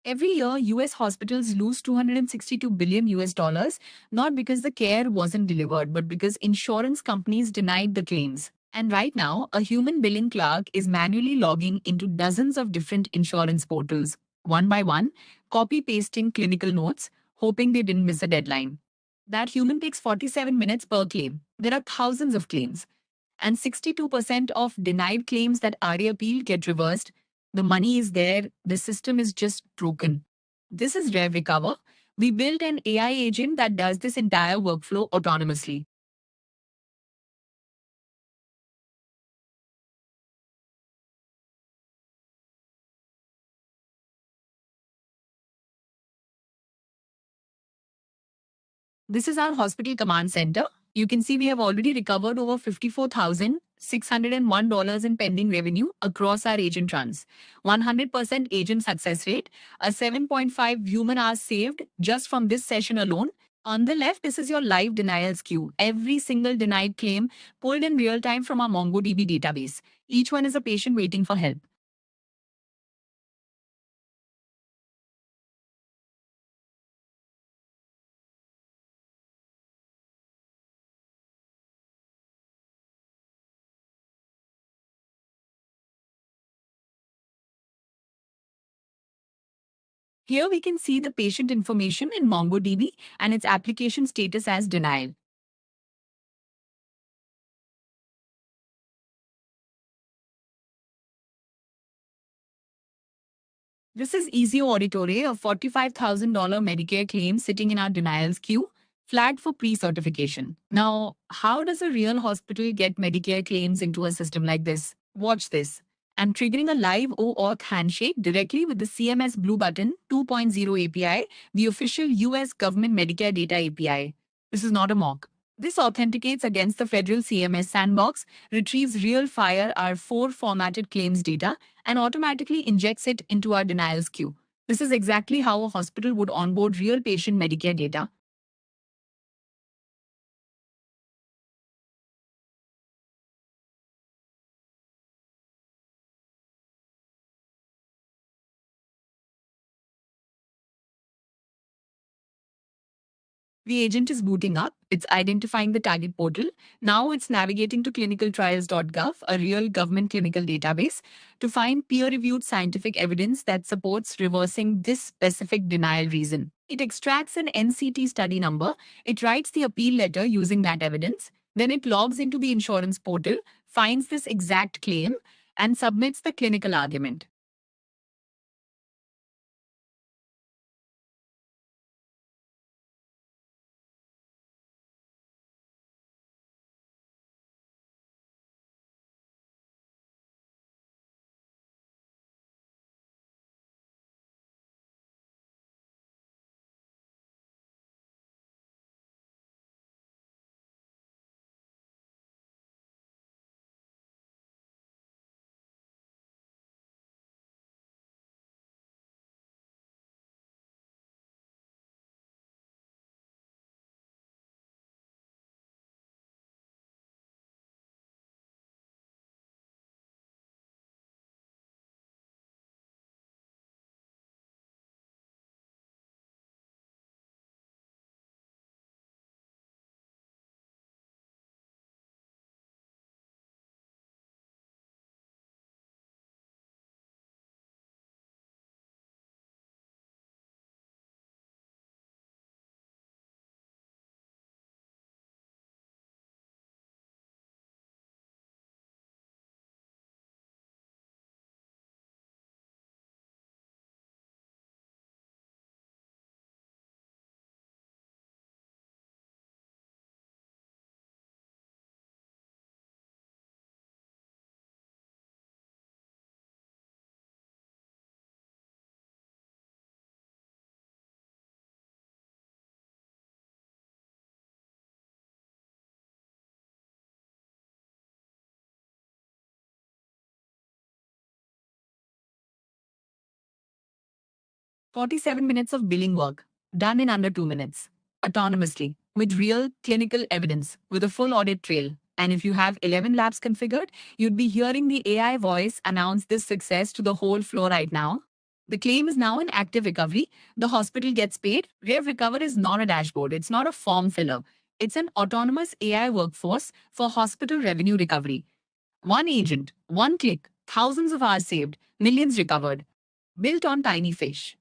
Every year, US hospitals lose 262 billion US dollars, not because the care wasn't delivered, but because insurance companies denied the claims. And right now, a human billing clerk is manually logging into dozens of different insurance portals, one by one, copy pasting clinical notes, hoping they didn't miss a deadline. That human takes 47 minutes per claim. There are thousands of claims, and 62% of denied claims that are appealed get reversed. The money is there, the system is just broken. This is Rev Recover. We built an AI agent that does this entire workflow autonomously. This is our hospital command center. You can see we have already recovered over $54,601 in pending revenue across our agent runs. 100% agent success rate, a 7.5 human hours saved just from this session alone. On the left, this is your live denials queue. Every single denied claim pulled in real time from our MongoDB database. Each one is a patient waiting for help. Here we can see the patient information in MongoDB and its application status as denial. This is Ezio Auditore, a $45,000 Medicare claim sitting in our denials queue, flagged for pre-certification. Now, how does a real hospital get Medicare claims into a system like this? Watch this. I'm triggering a live OAuth handshake directly with the CMS Blue Button 2.0 API, the official US government Medicare data API. This is not a mock. This authenticates against the federal CMS sandbox, retrieves real FHIR R4 formatted claims data, and automatically injects it into our denials queue. This is exactly how a hospital would onboard real patient Medicare data. The agent is booting up, it's identifying the target portal. Now it's navigating to clinicaltrials.gov, a real government clinical database, to find peer reviewed scientific evidence that supports reversing this specific denial reason. It extracts an NCT study number, it writes the appeal letter using that evidence, then it logs into the insurance portal, finds this exact claim, and submits the clinical argument. 47 minutes of billing work, done in under 2 minutes, autonomously, with real clinical evidence, with a full audit trail. And if you have 11 labs configured, you'd be hearing the AI voice announce this success to the whole floor right now. The claim is now in active recovery. The hospital gets paid. Rev Recover is not a dashboard. It's not a form filler. It's an autonomous AI workforce for hospital revenue recovery. One agent, one click, thousands of hours saved, millions recovered. Built on Tiny Fish.